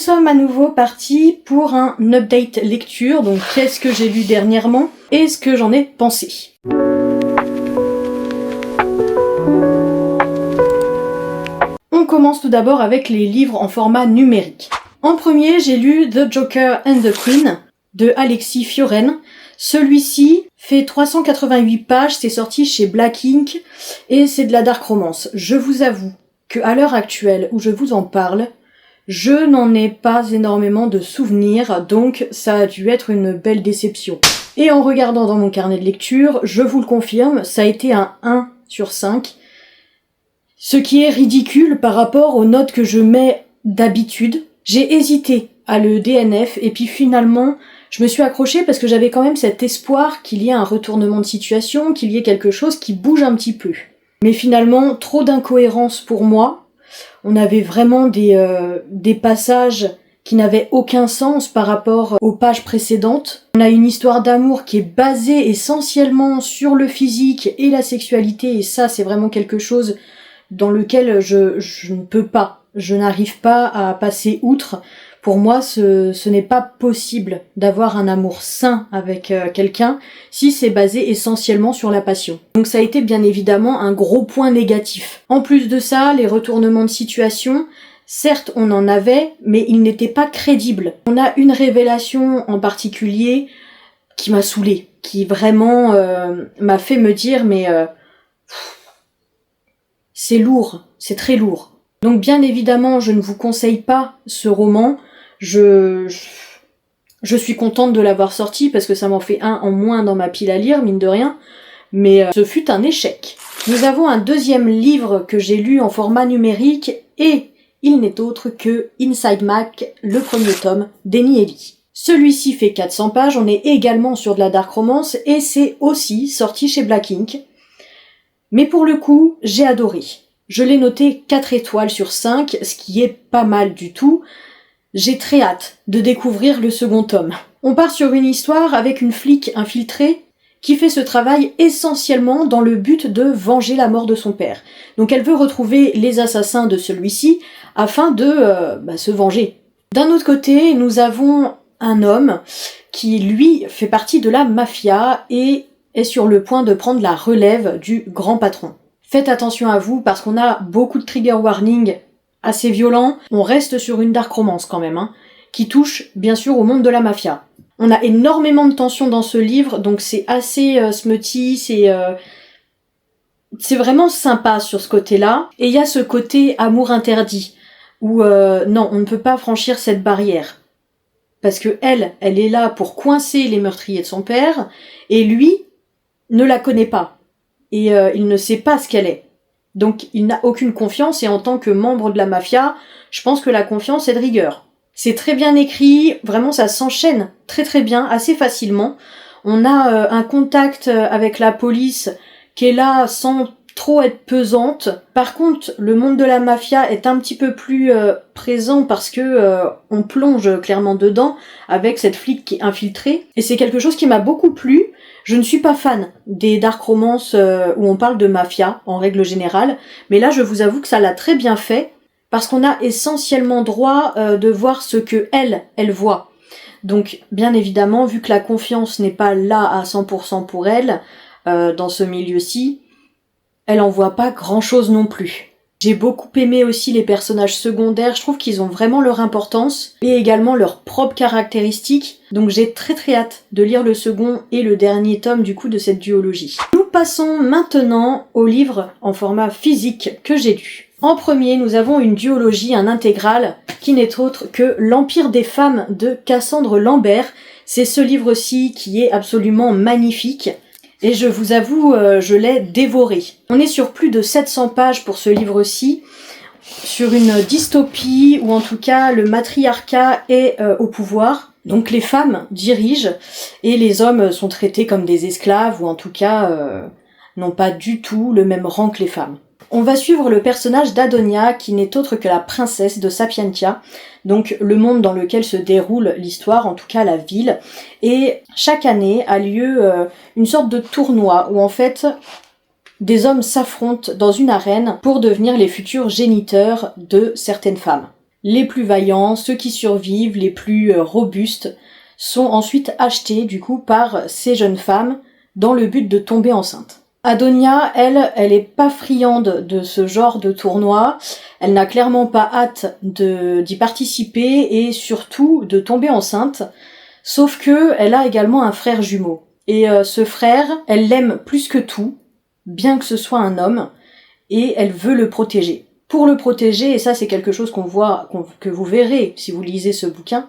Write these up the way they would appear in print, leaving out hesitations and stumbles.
sommes à nouveau partis pour un update lecture, donc qu'est-ce que j'ai lu dernièrement et ce que j'en ai pensé. On commence tout d'abord avec les livres en format numérique. En premier, j'ai lu The Joker and the Queen de Alexis Fioren. Celui-ci fait 388 pages, c'est sorti chez Black Ink et c'est de la dark romance. Je vous avoue qu'à l'heure actuelle où je vous en parle, je n'en ai pas énormément de souvenirs, donc ça a dû être une belle déception. Et en regardant dans mon carnet de lecture, je vous le confirme, ça a été un 1 sur 5, ce qui est ridicule par rapport aux notes que je mets d'habitude. J'ai hésité à le DNF et puis finalement, je me suis accrochée parce que j'avais quand même cet espoir qu'il y ait un retournement de situation, qu'il y ait quelque chose qui bouge un petit peu. Mais finalement, trop d'incohérences pour moi. On avait vraiment des passages qui n'avaient aucun sens par rapport aux pages précédentes. On a une histoire d'amour qui est basée essentiellement sur le physique et la sexualité, et ça, c'est vraiment quelque chose dans lequel je ne peux pas, je n'arrive pas à passer outre. Pour moi, ce n'est pas possible d'avoir un amour sain avec quelqu'un si c'est basé essentiellement sur la passion. Donc ça a été bien évidemment un gros point négatif. En plus de ça, les retournements de situation, certes on en avait, mais ils n'étaient pas crédibles. On a une révélation en particulier qui m'a saoulée, qui vraiment m'a fait me dire mais c'est lourd, c'est très lourd. Donc bien évidemment, je ne vous conseille pas ce roman. Je suis contente de l'avoir sorti parce que ça m'en fait un en moins dans ma pile à lire, mine de rien. Mais ce fut un échec. Nous avons un deuxième livre que j'ai lu en format numérique et il n'est autre que Inside Mac, le premier tome d'Eni Ellie. Celui-ci fait 400 pages, on est également sur de la dark romance et c'est aussi sorti chez Black Ink. Mais pour le coup, j'ai adoré. Je l'ai noté 4 étoiles sur 5, ce qui est pas mal du tout. J'ai très hâte de découvrir le second tome. On part sur une histoire avec une flic infiltrée qui fait ce travail essentiellement dans le but de venger la mort de son père. Donc elle veut retrouver les assassins de celui-ci afin de se venger. D'un autre côté, nous avons un homme qui, lui, fait partie de la mafia et est sur le point de prendre la relève du grand patron. Faites attention à vous parce qu'on a beaucoup de trigger warning assez violents. On reste sur une dark romance quand même, qui touche bien sûr au monde de la mafia. On a énormément de tension dans ce livre, donc c'est assez smutty, c'est vraiment sympa sur ce côté-là. Et il y a ce côté amour interdit, où non, on ne peut pas franchir cette barrière. Parce que elle est là pour coincer les meurtriers de son père, et lui ne la connaît pas. Et il ne sait pas ce qu'elle est. Donc il n'a aucune confiance, et en tant que membre de la mafia, je pense que la confiance est de rigueur. C'est très bien écrit, vraiment ça s'enchaîne très très bien, assez facilement. On a un contact avec la police qui est là sans trop être pesante. Par contre, le monde de la mafia est un petit peu plus présent parce que on plonge clairement dedans avec cette flic qui est infiltrée. Et c'est quelque chose qui m'a beaucoup plu. Je ne suis pas fan des dark romances où on parle de mafia, en règle générale, mais là je vous avoue que ça l'a très bien fait, parce qu'on a essentiellement droit de voir ce que elle voit. Donc bien évidemment, vu que la confiance n'est pas là à 100% pour elle, dans ce milieu-ci, elle en voit pas grand-chose non plus. J'ai beaucoup aimé aussi les personnages secondaires, je trouve qu'ils ont vraiment leur importance et également leurs propres caractéristiques, donc j'ai très très hâte de lire le second et le dernier tome du coup de cette duologie. Nous passons maintenant au livre en format physique que j'ai lu. En premier, nous avons une duologie, un intégral, qui n'est autre que L'Empire des femmes de Cassandre Lambert. C'est ce livre-ci qui est absolument magnifique. Et je vous avoue, je l'ai dévoré. On est sur plus de 700 pages pour ce livre-ci, sur une dystopie, où en tout cas le matriarcat est au pouvoir. Donc les femmes dirigent, et les hommes sont traités comme des esclaves, ou en tout cas n'ont pas du tout le même rang que les femmes. On va suivre le personnage d'Adonia, qui n'est autre que la princesse de Sapientia, donc le monde dans lequel se déroule l'histoire, en tout cas la ville. Et chaque année a lieu une sorte de tournoi où en fait des hommes s'affrontent dans une arène pour devenir les futurs géniteurs de certaines femmes. Les plus vaillants, ceux qui survivent, les plus robustes, sont ensuite achetés du coup par ces jeunes femmes dans le but de tomber enceinte. Adonia, elle est pas friande de ce genre de tournoi, elle n'a clairement pas hâte d'y participer et surtout de tomber enceinte, sauf que elle a également un frère jumeau. Et ce frère, elle l'aime plus que tout, bien que ce soit un homme, et elle veut le protéger. Pour le protéger, et ça c'est quelque chose que vous verrez si vous lisez ce bouquin,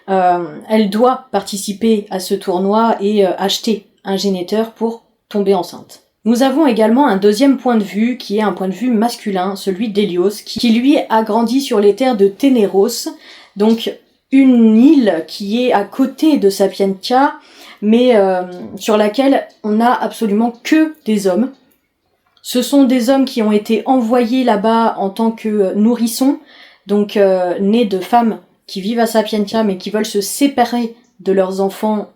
elle doit participer à ce tournoi et acheter un géniteur pour tomber enceinte. Nous avons également un deuxième point de vue qui est un point de vue masculin, celui d'Hélios, qui lui a grandi sur les terres de Ténéros, donc une île qui est à côté de Sapientia, mais sur laquelle on n'a absolument que des hommes. Ce sont des hommes qui ont été envoyés là-bas en tant que nourrissons, donc nés de femmes qui vivent à Sapientia mais qui veulent se séparer de leurs enfants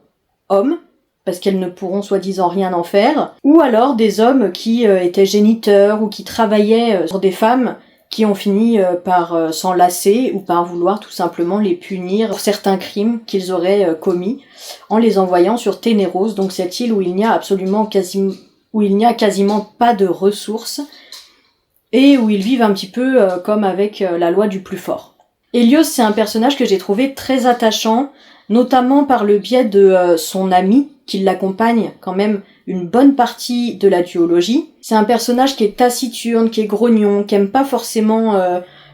hommes, parce qu'elles ne pourront soi-disant rien en faire, ou alors des hommes qui étaient géniteurs ou qui travaillaient sur des femmes qui ont fini par s'enlacer ou par vouloir tout simplement les punir pour certains crimes qu'ils auraient commis en les envoyant sur Ténéros, donc cette île où il n'y a quasiment pas de ressources et où ils vivent un petit peu comme avec la loi du plus fort. Hélios, c'est un personnage que j'ai trouvé très attachant, notamment par le biais de son ami, qui l'accompagne quand même une bonne partie de la duologie. C'est un personnage qui est taciturne, qui est grognon, qui aime pas forcément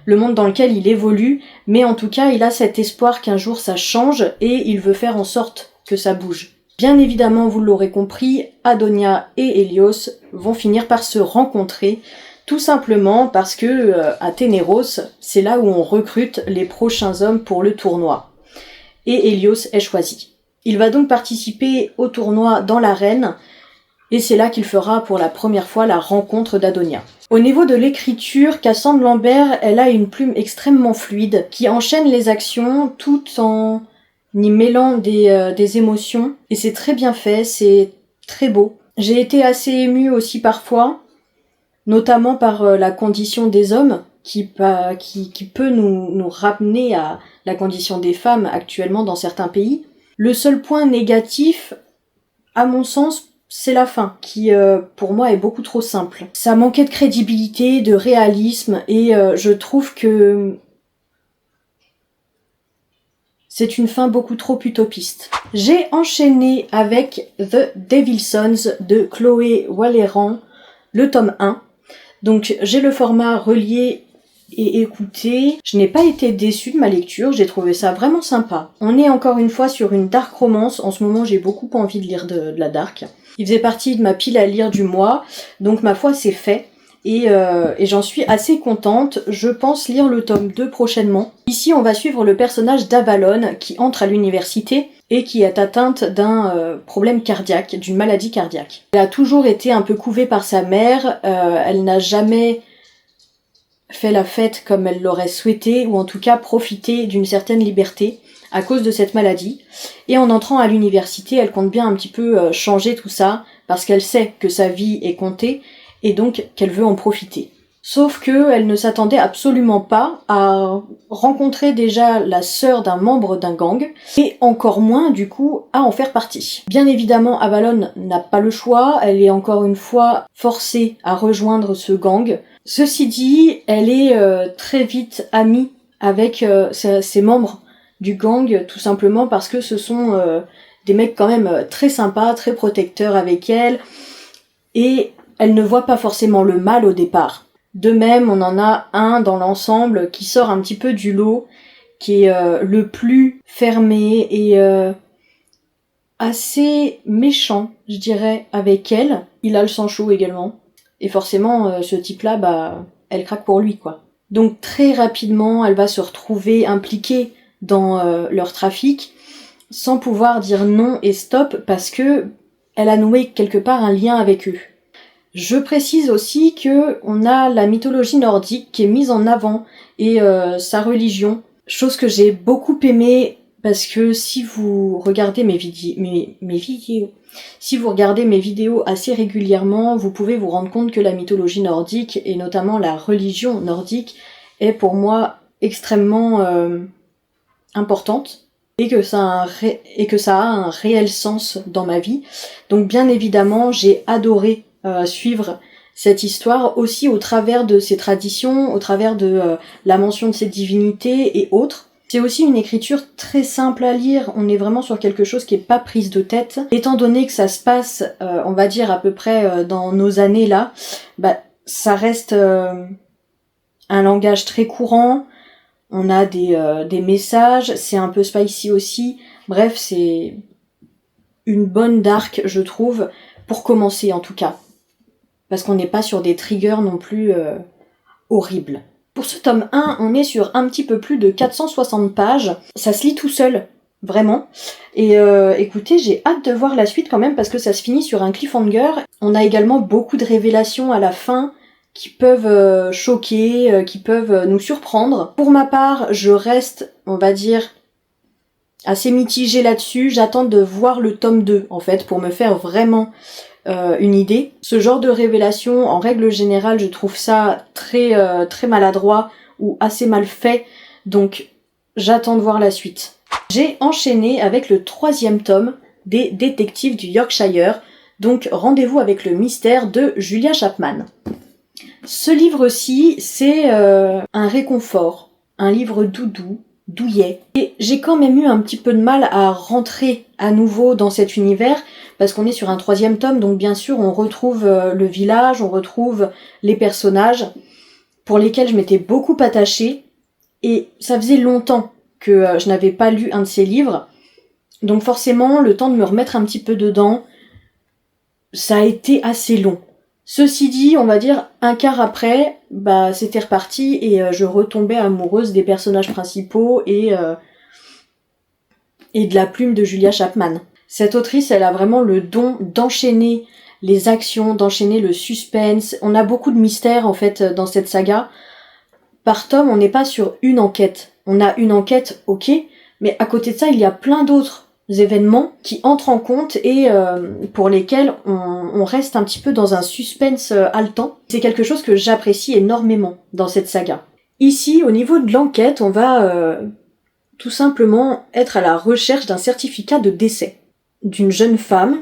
le monde dans lequel il évolue, mais en tout cas il a cet espoir qu'un jour ça change et il veut faire en sorte que ça bouge. Bien évidemment, vous l'aurez compris, Adonia et Hélios vont finir par se rencontrer, tout simplement parce que à Ténéros, c'est là où on recrute les prochains hommes pour le tournoi. Et Hélios est choisi. Il va donc participer au tournoi dans l'arène, et c'est là qu'il fera pour la première fois la rencontre d'Adonia. Au niveau de l'écriture, Cassandre Lambert, elle a une plume extrêmement fluide, qui enchaîne les actions tout en y mêlant des émotions, et c'est très bien fait, c'est très beau. J'ai été assez émue aussi parfois, notamment par la condition des hommes, qui peut nous ramener à la condition des femmes actuellement dans certains pays. Le seul point négatif, à mon sens, c'est la fin, qui pour moi est beaucoup trop simple. Ça manquait de crédibilité, de réalisme, et je trouve que c'est une fin beaucoup trop utopiste. J'ai enchaîné avec The Devil's Sons de Chloé Walleran, le tome 1. Donc j'ai le format relié et écouté. Je n'ai pas été déçue de ma lecture, j'ai trouvé ça vraiment sympa. On est encore une fois sur une dark romance, en ce moment j'ai beaucoup envie de lire de la dark. Il faisait partie de ma pile à lire du mois, donc ma foi c'est fait. Et j'en suis assez contente, je pense lire le tome 2 prochainement. Ici on va suivre le personnage d'Avalon qui entre à l'université et qui est atteinte d'un problème cardiaque, d'une maladie cardiaque. Elle a toujours été un peu couvée par sa mère, elle n'a jamais fait la fête comme elle l'aurait souhaité, ou en tout cas profité d'une certaine liberté à cause de cette maladie. Et en entrant à l'université, elle compte bien un petit peu changer tout ça, parce qu'elle sait que sa vie est comptée, et donc qu'elle veut en profiter. Sauf que elle ne s'attendait absolument pas à rencontrer déjà la sœur d'un membre d'un gang, et encore moins du coup à en faire partie. Bien évidemment, Avalon n'a pas le choix, elle est encore une fois forcée à rejoindre ce gang. Ceci dit, elle est très vite amie avec ses membres du gang, tout simplement parce que ce sont des mecs quand même très sympas, très protecteurs avec elle, et elle ne voit pas forcément le mal au départ. De même, on en a un dans l'ensemble qui sort un petit peu du lot, qui est le plus fermé et assez méchant, je dirais, avec elle. Il a le sang chaud également. Et forcément, ce type-là, elle craque pour lui, quoi. Donc très rapidement, elle va se retrouver impliquée dans leur trafic, sans pouvoir dire non et stop, parce que elle a noué quelque part un lien avec eux. Je précise aussi que on a la mythologie nordique qui est mise en avant et sa religion, chose que j'ai beaucoup aimée parce que si vous regardez mes vidéos, si vous regardez mes vidéos assez régulièrement, vous pouvez vous rendre compte que la mythologie nordique et notamment la religion nordique est pour moi extrêmement importante et que ça a un réel sens dans ma vie. Donc bien évidemment, j'ai adoré suivre cette histoire aussi au travers de ses traditions, au travers de la mention de ses divinités et autres. C'est aussi une écriture très simple à lire, on est vraiment sur quelque chose qui est pas prise de tête. Étant donné que ça se passe, on va dire à peu près dans nos années là, bah ça reste un langage très courant, on a des messages, c'est un peu spicy aussi, bref c'est une bonne dark je trouve, pour commencer en tout cas. Parce qu'on n'est pas sur des triggers non plus horribles. Pour ce tome 1, on est sur un petit peu plus de 460 pages. Ça se lit tout seul, vraiment. Et écoutez, j'ai hâte de voir la suite quand même parce que ça se finit sur un cliffhanger. On a également beaucoup de révélations à la fin qui peuvent choquer, qui peuvent nous surprendre. Pour ma part, je reste, on va dire, assez mitigée là-dessus. J'attends de voir le tome 2, en fait, pour me faire vraiment une idée. Ce genre de révélation, en règle générale, je trouve ça très maladroit ou assez mal fait, donc j'attends de voir la suite. J'ai enchaîné avec le 3e tome des Détectives du Yorkshire, donc Rendez-vous avec le mystère de Julia Chapman. Ce livre-ci, c'est un réconfort, un livre doudou, douillet. Et j'ai quand même eu un petit peu de mal à rentrer à nouveau dans cet univers, parce qu'on est sur un 3e tome, donc bien sûr on retrouve le village, on retrouve les personnages, pour lesquels je m'étais beaucoup attachée, et ça faisait longtemps que je n'avais pas lu un de ces livres, donc forcément le temps de me remettre un petit peu dedans, ça a été assez long. Ceci dit, on va dire un quart après, bah c'était reparti et je retombais amoureuse des personnages principaux et de la plume de Julia Chapman. Cette autrice, elle a vraiment le don d'enchaîner les actions, d'enchaîner le suspense. On a beaucoup de mystères en fait dans cette saga. Par tome, on n'est pas sur une enquête. On a une enquête, ok, mais à côté de ça, il y a plein d'autres événements qui entrent en compte et pour lesquels on reste un petit peu dans un suspense haletant. C'est quelque chose que j'apprécie énormément dans cette saga. Ici, au niveau de l'enquête, on va tout simplement être à la recherche d'un certificat de décès d'une jeune femme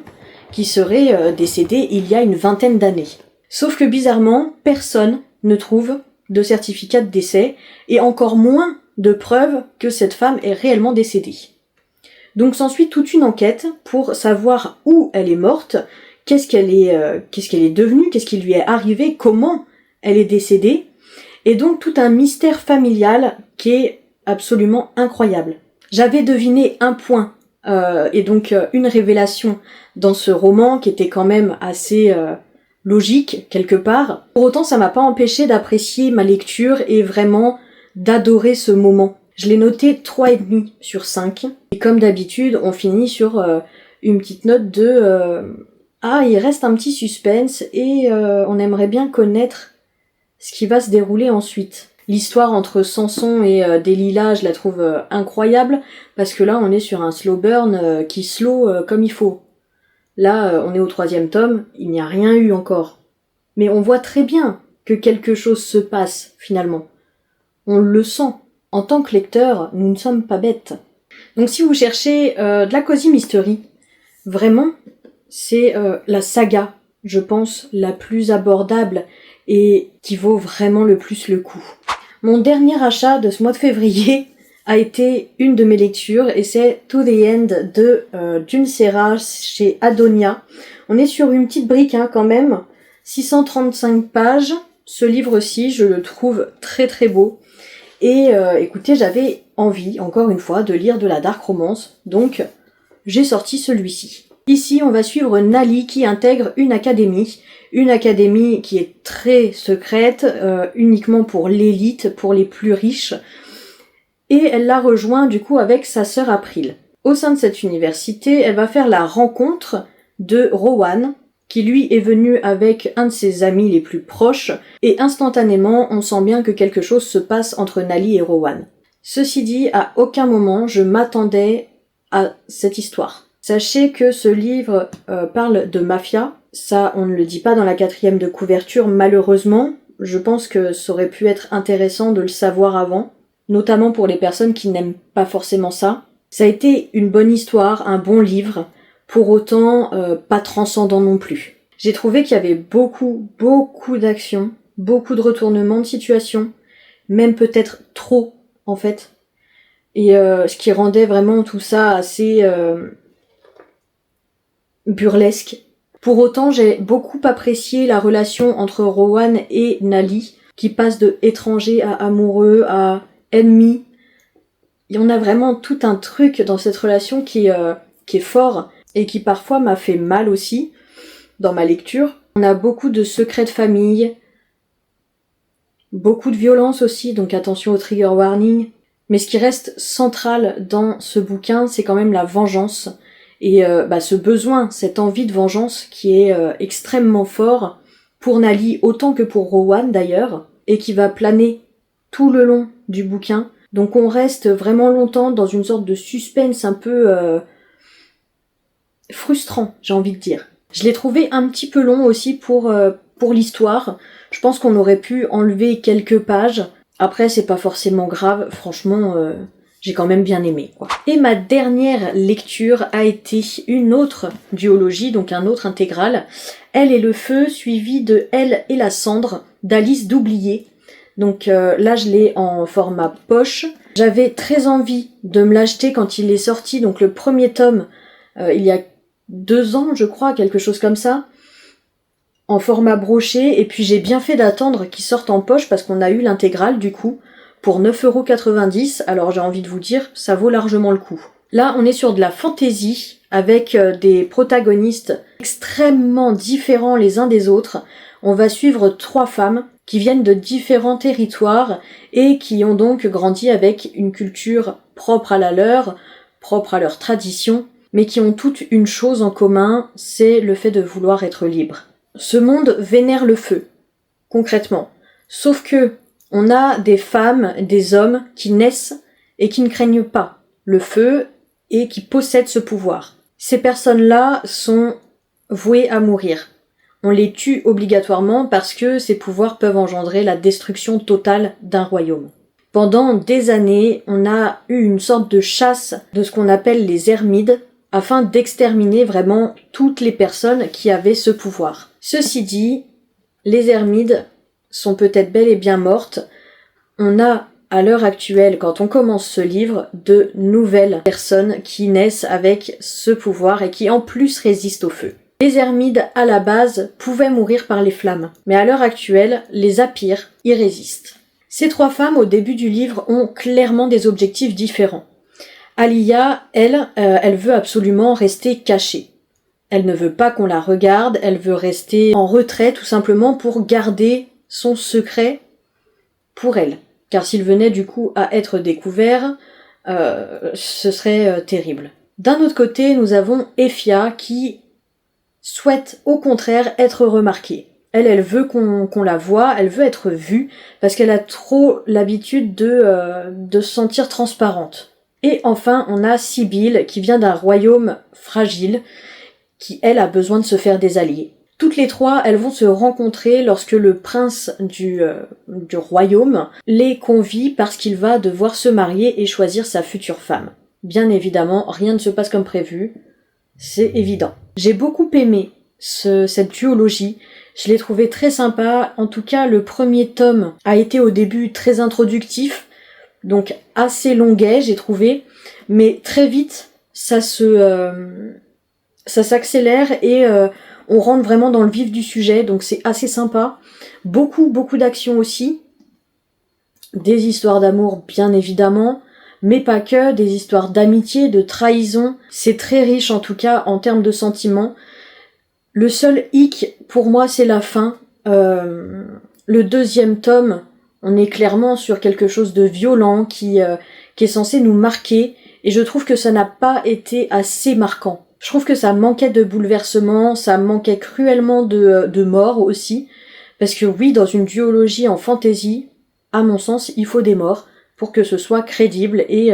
qui serait décédée il y a une 20aine d'années. Sauf que bizarrement, personne ne trouve de certificat de décès et encore moins de preuves que cette femme est réellement décédée. Donc s'ensuit toute une enquête pour savoir où elle est morte, qu'est-ce qu'elle est devenue, qu'est-ce qui lui est arrivé, comment elle est décédée, et donc tout un mystère familial qui est absolument incroyable. J'avais deviné un point et donc une révélation dans ce roman qui était quand même assez logique quelque part. Pour autant, ça m'a pas empêché d'apprécier ma lecture et vraiment d'adorer ce moment. Je l'ai noté 3,5 sur 5. Et comme d'habitude, on finit sur une petite note de il reste un petit suspense et on aimerait bien connaître ce qui va se dérouler ensuite. L'histoire entre Samson et Delilah, je la trouve incroyable, parce que là, on est sur un slow burn qui slow comme il faut. Là, on est au 3e tome, il n'y a rien eu encore. Mais on voit très bien que quelque chose se passe, finalement. On le sent. En tant que lecteur, nous ne sommes pas bêtes. Donc si vous cherchez de la cozy mystery, vraiment, c'est la saga, je pense, la plus abordable et qui vaut vraiment le plus le coup. Mon dernier achat de ce mois de février a été une de mes lectures et c'est To the End de June Serra chez Adonia. On est sur une petite brique quand même, 635 pages. Ce livre-ci, je le trouve très très beau. Et écoutez, j'avais envie, encore une fois, de lire de la dark romance, donc j'ai sorti celui-ci. Ici, on va suivre Nali qui intègre une académie qui est très secrète, uniquement pour l'élite, pour les plus riches, et elle la rejoint du coup avec sa sœur April. Au sein de cette université, elle va faire la rencontre de Rowan, qui lui est venu avec un de ses amis les plus proches, et instantanément, on sent bien que quelque chose se passe entre Nali et Rowan. Ceci dit, à aucun moment je m'attendais à cette histoire. Sachez que ce livre parle de mafia, ça on ne le dit pas dans la 4e de couverture malheureusement, je pense que ça aurait pu être intéressant de le savoir avant. notamment pour les personnes qui n'aiment pas forcément ça. Ça a été une bonne histoire, un bon livre, pour autant pas transcendant non plus. J'ai trouvé qu'il y avait beaucoup d'action, beaucoup de retournements de situation, même peut-être trop en fait, et ce qui rendait vraiment tout ça assez burlesque. Pour autant, j'ai beaucoup apprécié la relation entre Rowan et Nally, qui passe de étranger à amoureux à ennemi. Il y en a vraiment tout un truc dans cette relation qui est fort et qui parfois m'a fait mal aussi dans ma lecture. On a beaucoup de secrets de famille, beaucoup de violence aussi, donc attention au trigger warning. Mais ce qui reste central dans ce bouquin, c'est quand même la vengeance. Et ce besoin, cette envie de vengeance qui est extrêmement fort pour Nally autant que pour Rowan d'ailleurs, et qui va planer tout le long du bouquin. Donc on reste vraiment longtemps dans une sorte de suspense un peu frustrant, j'ai envie de dire. Je l'ai trouvé un petit peu long aussi pour l'histoire. Je pense qu'on aurait pu enlever quelques pages. Après, c'est pas forcément grave. Franchement, j'ai quand même bien aimé, quoi. Et ma dernière lecture a été une autre duologie, donc un autre intégral. Elle et le feu, suivi de Elle et la cendre, d'Alice Doublié. Donc là, je l'ai en format poche. J'avais très envie de me l'acheter quand il est sorti, donc le premier tome, il y a 2 ans, je crois, quelque chose comme ça, en format broché, et puis j'ai bien fait d'attendre qu'il sorte en poche parce qu'on a eu l'intégrale du coup pour 9,90 €. Alors j'ai envie de vous dire, ça vaut largement le coup. Là, on est sur de la fantasy avec des protagonistes extrêmement différents les uns des autres. On va suivre 3 femmes qui viennent de différents territoires et qui ont donc grandi avec une culture propre à la leur, propre à leur tradition, mais qui ont toutes une chose en commun, c'est le fait de vouloir être libre. Ce monde vénère le feu, concrètement. Sauf que on a des femmes, des hommes qui naissent et qui ne craignent pas le feu et qui possèdent ce pouvoir. Ces personnes-là sont vouées à mourir. On les tue obligatoirement parce que ces pouvoirs peuvent engendrer la destruction totale d'un royaume. Pendant des années, on a eu une sorte de chasse de ce qu'on appelle les Ermides, afin d'exterminer vraiment toutes les personnes qui avaient ce pouvoir. Ceci dit, les Ermides sont peut-être bel et bien mortes. On a, à l'heure actuelle, quand on commence ce livre, de nouvelles personnes qui naissent avec ce pouvoir et qui en plus résistent au feu. Les Ermides, à la base, pouvaient mourir par les flammes, mais à l'heure actuelle, les Apires y résistent. Ces 3 femmes, au début du livre, ont clairement des objectifs différents. Alia, elle veut absolument rester cachée. Elle ne veut pas qu'on la regarde, elle veut rester en retrait tout simplement pour garder son secret pour elle. Car s'il venait du coup à être découvert, ce serait terrible. D'un autre côté, nous avons Effia qui souhaite au contraire être remarquée. Elle veut qu'on la voie, elle veut être vue, parce qu'elle a trop l'habitude de se sentir transparente. Et enfin, on a Sibylle, qui vient d'un royaume fragile, qui, elle, a besoin de se faire des alliés. Toutes les 3, elles vont se rencontrer lorsque le prince du royaume les convie parce qu'il va devoir se marier et choisir sa future femme. Bien évidemment, rien ne se passe comme prévu, c'est évident. J'ai beaucoup aimé cette duologie, je l'ai trouvé très sympa. En tout cas, le premier tome a été au début très introductif, donc assez longuet, j'ai trouvé, mais très vite, ça s'accélère et on rentre vraiment dans le vif du sujet, donc c'est assez sympa. Beaucoup d'action aussi, des histoires d'amour bien évidemment, mais pas que, des histoires d'amitié, de trahison. C'est très riche en tout cas en termes de sentiments. Le seul hic pour moi, c'est la fin. Le 2e tome, on est clairement sur quelque chose de violent qui est censé nous marquer, et je trouve que ça n'a pas été assez marquant. Je trouve que ça manquait de bouleversement, ça manquait cruellement de mort aussi, parce que oui, dans une duologie en fantasy, à mon sens, il faut des morts pour que ce soit crédible et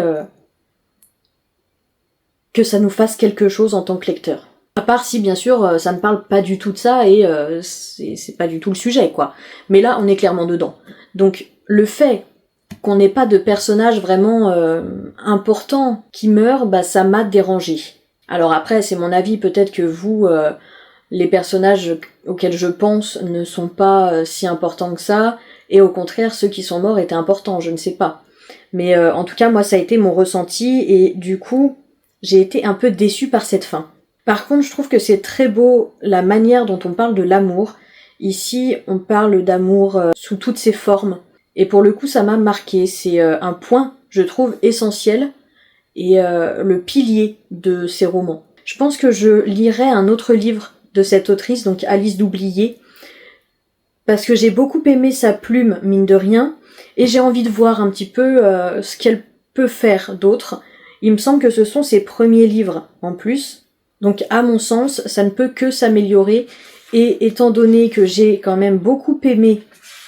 que ça nous fasse quelque chose en tant que lecteur. À part si, bien sûr, ça ne parle pas du tout de ça et c'est pas du tout le sujet, quoi. Mais là, on est clairement dedans. Donc, le fait qu'on n'ait pas de personnage vraiment important qui meurt, bah ça m'a dérangé. Alors après, c'est mon avis, peut-être que vous, les personnages auxquels je pense ne sont pas si importants que ça, et au contraire, ceux qui sont morts étaient importants, je ne sais pas. Mais en tout cas, moi, ça a été mon ressenti, et du coup, j'ai été un peu déçue par cette fin. Par contre, je trouve que c'est très beau la manière dont on parle de l'amour. Ici, on parle d'amour sous toutes ses formes. Et pour le coup, ça m'a marqué. C'est un point, je trouve, essentiel et le pilier de ces romans. Je pense que je lirai un autre livre de cette autrice, donc Alice Doublié, parce que j'ai beaucoup aimé sa plume, mine de rien, et j'ai envie de voir un petit peu ce qu'elle peut faire d'autre. Il me semble que ce sont ses premiers livres en plus, donc à mon sens, ça ne peut que s'améliorer, et étant donné que j'ai quand même beaucoup aimé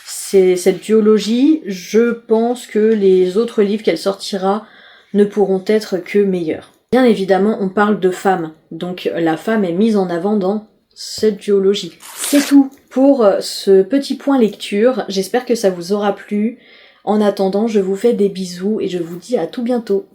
cette duologie, je pense que les autres livres qu'elle sortira ne pourront être que meilleurs. Bien évidemment, on parle de femmes, donc la femme est mise en avant dans cette duologie. C'est tout pour ce petit point lecture, j'espère que ça vous aura plu. En attendant, je vous fais des bisous et je vous dis à tout bientôt.